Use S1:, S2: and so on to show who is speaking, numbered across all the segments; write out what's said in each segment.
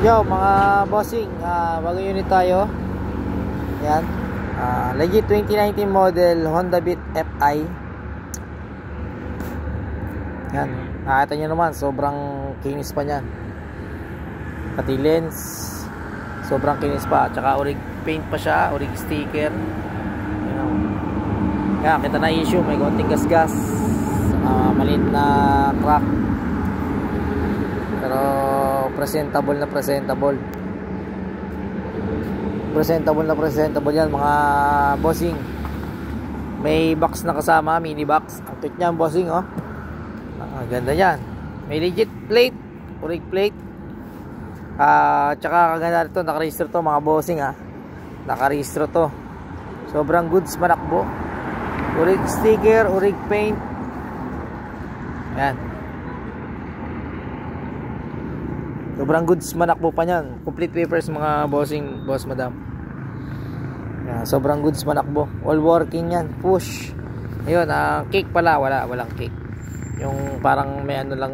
S1: Yo mga bossing, bagong unit tayo. Yan, legit 2019 model Honda Beat Fi. Yan, nakita nyo naman, sobrang kinis pa nyan. Pati lens, sobrang kinis pa. Tsaka orig paint pa siya, orig sticker. Yan, kita na issue, may konting gas-gas, maliit na crack. Pero presentable na presentable yan mga bossing. May box na kasama, mini box. Ang cute niyan bossing, oh. Ganda yan. May legit plate, orig plate. Tsaka kaganda nito, nakarehistro to mga bossing, nakarehistro to. Sobrang goods manakbo. Orig sticker, orig paint. Yan, sobrang goods manakbo pa niyan. Complete papers mga bossing, boss madam. Yan, sobrang goods manakbo. All working yan. Push. Ayun, cake pala, walang cake. Yung parang may ano lang,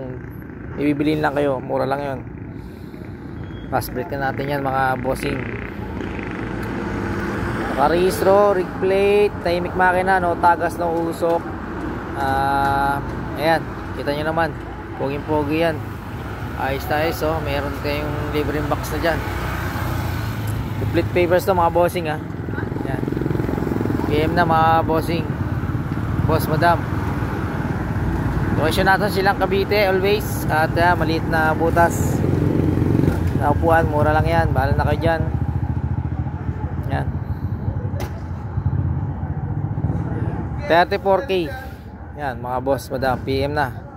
S1: ibibilin lang kayo, mura lang yun. Fast break na natin yan mga bossing. Nakarehistro, rig plate, tahimik makina, no tagas, no usok. Ayan, kita nyo naman, poging-pogi yan. Ayos na ayos, oh. Meron kayong libreng box na dyan. Complete papers to mga bossing, Yan. PM na mga bossing, boss madam. Location natin silang Cavite always. At maliit na butas na upuan, mura lang yan. Bahala na kayo dyan. Yan, 34K. Yan mga boss madam, PM na.